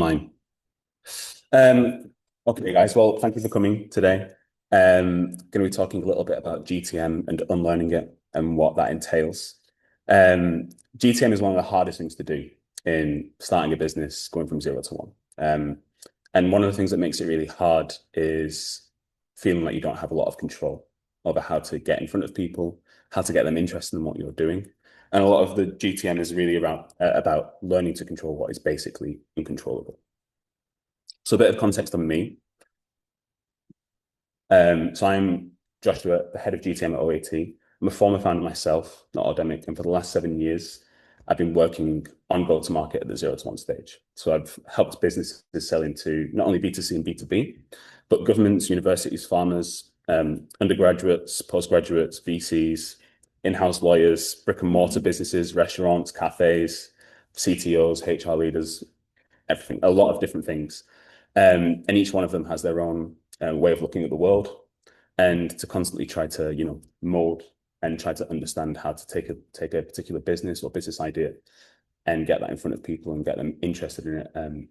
Fine. Okay, guys. Well, thank you for coming today. Going to be talking a little bit about GTM and unlearning it and what that entails. GTM is one of the hardest things to do in starting a business, going from zero to one. And one of the things that makes it really hard is feeling like you don't have a lot of control over how to get in front of people, how to get them interested in what you're doing. And a lot of the GTM is really about learning to control what is basically uncontrollable. So a bit of context on me. So I'm Joshua, the head of GTM at OAT. I'm a former founder myself, not Audemic, and for the last 7 years, I've been working on go-to-market at the zero to one stage. So I've helped businesses sell into not only B2C and B2B, but governments, universities, farmers, undergraduates, postgraduates, VCs, in-house lawyers, brick and mortar businesses, restaurants, cafes, CTOs, HR leaders, everything, a lot of different things. And each one of them has their own way of looking at the world, and to constantly try to, mold and try to understand how to take a particular business or business idea and get that in front of people and get them interested in it,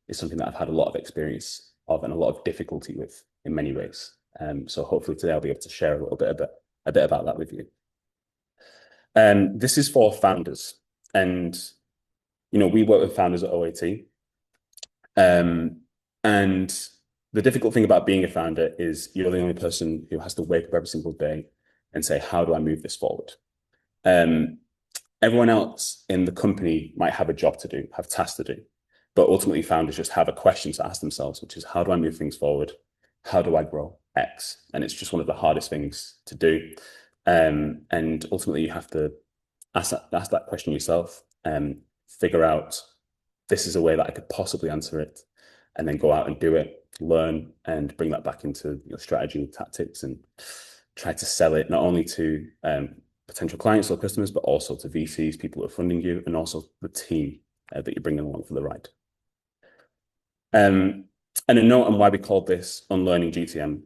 is something that I've had a lot of experience of and a lot of difficulty with in many ways. So hopefully today I'll be able to share a bit about that with you. This is for founders, and we work with founders at OAT. And the difficult thing about being a founder is you're the only person who has to wake up every single day and say, how do I move this forward? Everyone else in the company might have a job to do, have tasks to do, but ultimately founders just have a question to ask themselves, which is, how do I move things forward? How do I grow X? And it's just one of the hardest things to do. And ultimately you have to ask that question yourself and figure out, this is a way that I could possibly answer it, and then go out and do it, learn, and bring that back into your strategy and tactics, and try to sell it not only to potential clients or customers, but also to VCs, people who are funding you, and also the team that you're bringing along for the ride. And a note on why we called this Unlearning GTM.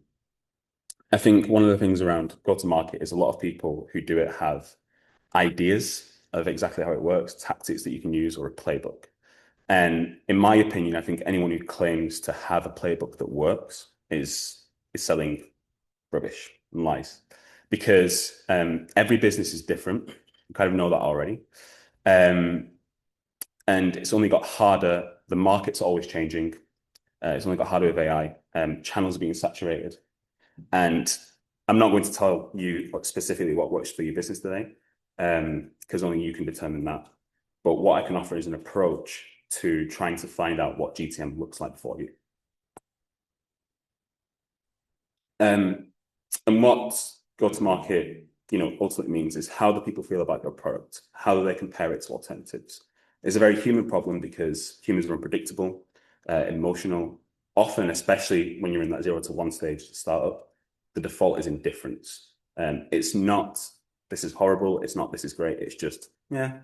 I think one of the things around go-to-market is a lot of people who do it have ideas of exactly how it works, tactics that you can use, or a playbook. And in my opinion, I think anyone who claims to have a playbook that works is selling rubbish and lies, because every business is different. You kind of know that already. And it's only got harder. The market's always changing. It's only got harder with AI. Channels are being saturated. And I'm not going to tell you specifically what works for your business today, because only you can determine that. But what I can offer is an approach to trying to find out what GTM looks like for you. And what go-to-market, ultimately means is, how do people feel about your product? How do they compare it to alternatives? It's a very human problem because humans are unpredictable, emotional. Often, especially when you're in that zero to one stage to startup, the default is indifference. It's not, this is horrible. It's not, this is great. It's just, yeah,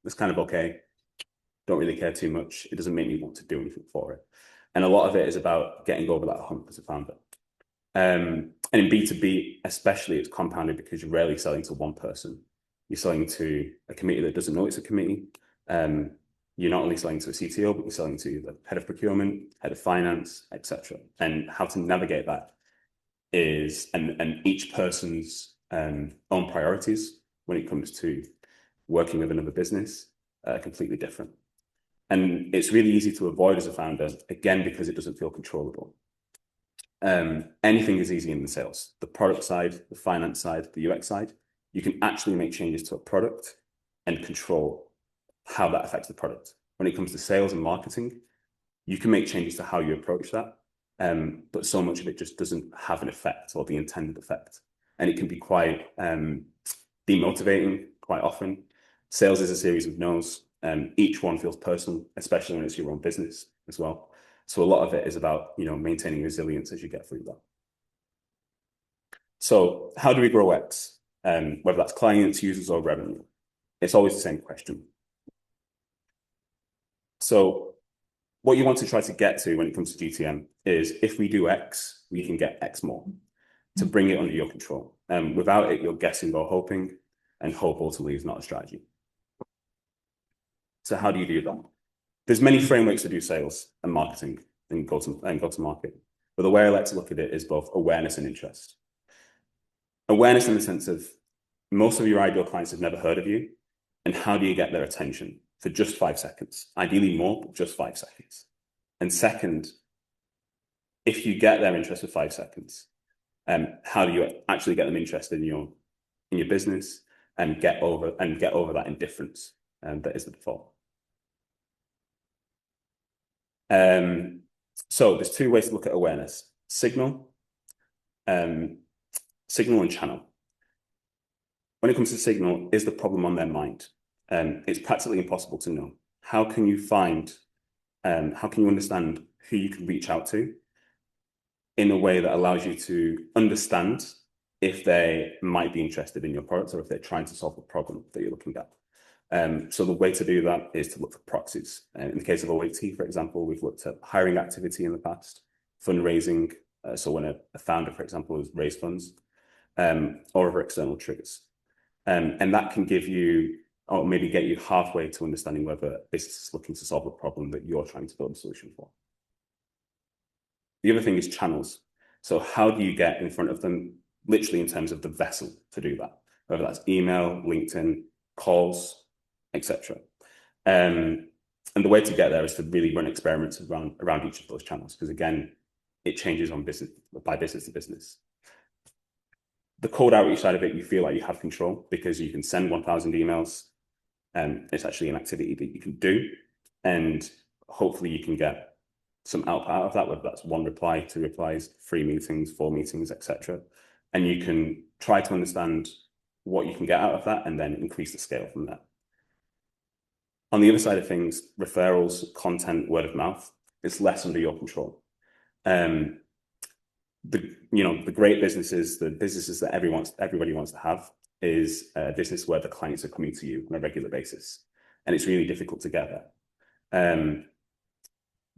it's kind of okay. Don't really care too much. It doesn't make me want to do anything for it. And a lot of it is about getting over that hump as a founder. And in B2B, especially, it's compounded because you're rarely selling to one person. You're selling to a committee that doesn't know it's a committee. You're not only selling to a CTO, but you're selling to the head of procurement, head of finance, etc. And how to navigate that is, and each person's own priorities when it comes to working with another business are completely different. And it's really easy to avoid as a founder, again, because it doesn't feel controllable. Anything is easy in the sales, the product side, the finance side, the UX side. You can actually make changes to a product and control how that affects the product. When it comes to sales and marketing, you can make changes to how you approach that, but so much of it just doesn't have an effect or the intended effect. And it can be quite demotivating quite often. Sales is a series of no's. Each one feels personal, especially when it's your own business as well. So a lot of it is about, maintaining resilience as you get through that. So how do we grow X? Whether that's clients, users, or revenue, it's always the same question. So what you want to try to get to when it comes to GTM is, if we do X, we can get X more, to bring it under your control. Without it, you're guessing or hoping, and hope ultimately is not a strategy. So how do you do that? There's many frameworks to do sales and marketing and go to market. But the way I like to look at it is both awareness and interest. Awareness in the sense of most of your ideal clients have never heard of you. And how do you get their attention for just 5 seconds? Ideally more, but just 5 seconds. And second, if you get their interest for 5 seconds, how do you actually get them interested in your business and get over that indifference that is the default? So there's 2 ways to look at awareness: signal and channel. When it comes to signal, is the problem on their mind? It's practically impossible to know. How can you understand who you can reach out to in a way that allows you to understand if they might be interested in your product or if they're trying to solve the problem that you're looking at? So the way to do that is to look for proxies. In the case of OAT, for example, we've looked at hiring activity in the past, fundraising. So when a founder, for example, has raised funds, or other external triggers. And that can give you, or maybe get you halfway to understanding whether a business is looking to solve a problem that you're trying to build a solution for. The other thing is channels. So how do you get in front of them, literally in terms of the vessel to do that? Whether that's email, LinkedIn, calls, etc. And the way to get there is to really run experiments around each of those channels, because again, it changes by business to business. The cold outreach side of it, you feel like you have control because you can send 1,000 emails. It's actually an activity that you can do, and hopefully you can get some output out of that, whether that's 1 reply, 2 replies, 3 meetings, 4 meetings, etc. And you can try to understand what you can get out of that and then increase the scale from there. On the other side of things, referrals, content, word of mouth, it's less under your control. The great businesses, the businesses that everybody wants to have, is a business where the clients are coming to you on a regular basis, and it's really difficult to get there.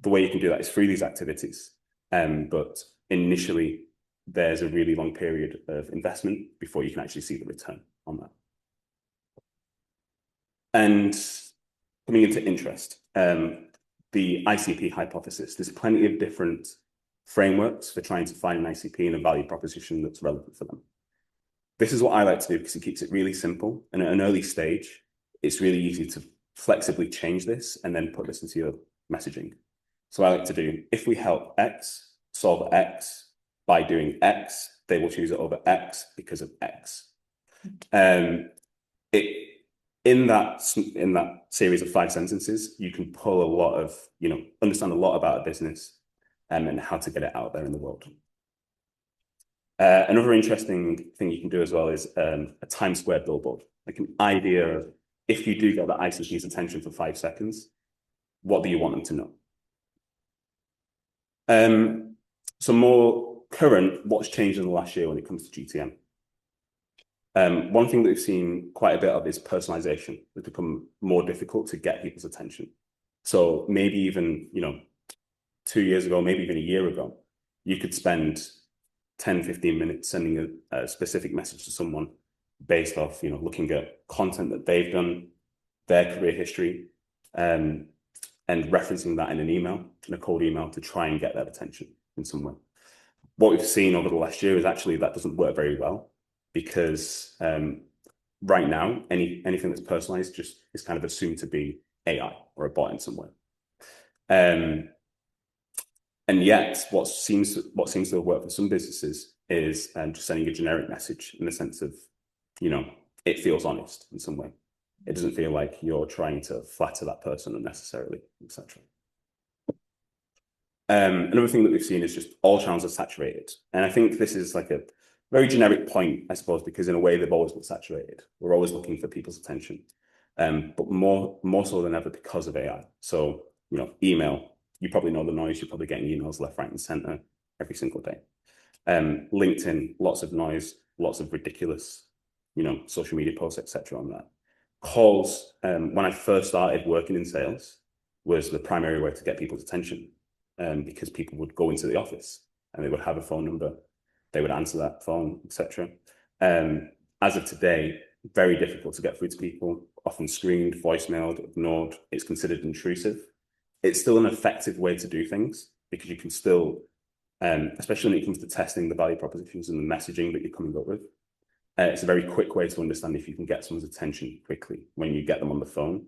The way you can do that is through these activities, but initially there's a really long period of investment before you can actually see the return on that. And coming into interest, the ICP hypothesis, there's plenty of different frameworks for trying to find an ICP and a value proposition that's relevant for them. This is what I like to do because it keeps it really simple. And at an early stage, it's really easy to flexibly change this and then put this into your messaging. So I like to do, if we help X solve X by doing X, they will choose it over X because of X. In that series of 5 sentences, you can pull a lot of, understand a lot about a business and how to get it out there in the world. Another interesting thing you can do as well is a Times Square billboard, like an idea of, if you do get that ICP's attention for 5 seconds, what do you want them to know? So more current, what's changed in the last year when it comes to GTM? One thing that we've seen quite a bit of is personalization. It's become more difficult to get people's attention. So maybe even, 2 years ago, maybe even a year ago, you could spend 10, 15 minutes sending a specific message to someone based off, looking at content that they've done, their career history, and referencing that in an email, in a cold email, to try and get their attention in some way. What we've seen over the last year is actually that doesn't work very well, because right now, anything that's personalized just is kind of assumed to be AI or a bot in some way. And yet, what seems to have worked for some businesses is just sending a generic message, in the sense of, it feels honest in some way. It doesn't feel like you're trying to flatter that person unnecessarily, etc. Another thing that we've seen is just all channels are saturated. And I think this is like a very generic point, I suppose, because in a way they've always been saturated. We're always looking for people's attention, but more so than ever because of AI. So, email, you probably know the noise. You're probably getting emails left, right, and center every single day. LinkedIn, lots of noise, lots of ridiculous, social media posts, etc. on that. Calls, when I first started working in sales, was the primary way to get people's attention, because people would go into the office and they would have a phone number, they would answer that phone, etc. As of today, very difficult to get through to people, often screened, voicemailed, ignored. It's considered intrusive. it's still an effective way to do things because you can still, especially when it comes to testing the value propositions and the messaging that you're coming up with, it's a very quick way to understand if you can get someone's attention quickly when you get them on the phone.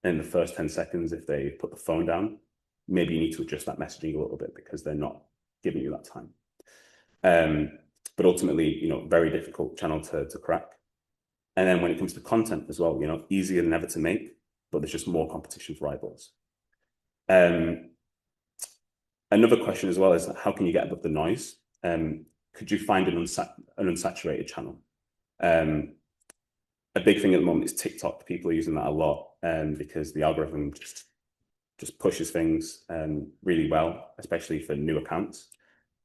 In the first 10 seconds, if they put the phone down, maybe you need to adjust that messaging a little bit because they're not giving you that time. But ultimately, very difficult channel to crack. And then when it comes to content as well, easier than ever to make, but there's just more competition for eyeballs. Another question as well is how can you get above the noise? Could you find an unsaturated channel? A big thing at the moment is TikTok. People are using that a lot because the algorithm just pushes things really well, especially for new accounts.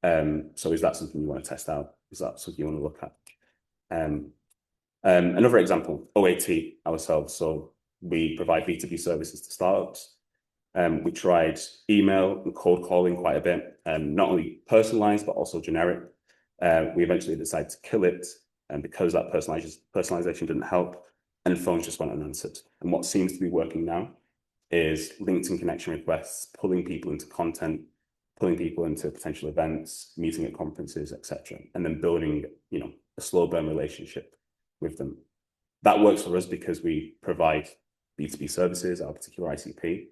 So is that something you want to test out? Is that something you want to look at? Another example, OAT ourselves. So we provide B2B services to startups. We tried email and cold calling quite a bit, not only personalized, but also generic. We eventually decided to kill it, and because that personalization didn't help, and phones just went unanswered. And what seems to be working now is LinkedIn connection requests, pulling people into content, pulling people into potential events, meeting at conferences, etc., and then building, a slow burn relationship with them. That works for us because we provide B2B services. Our particular ICP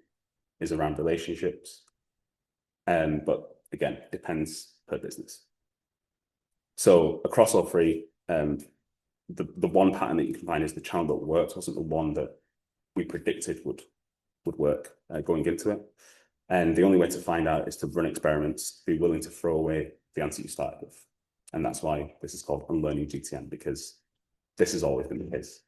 is around relationships, but again, depends per business. So across all three, the one pattern that you can find is the channel that works wasn't the one that we predicted would work going into it. And the only way to find out is to run experiments, be willing to throw away the answer you started with. And that's why this is called Unlearning GTM, because this has always been the case.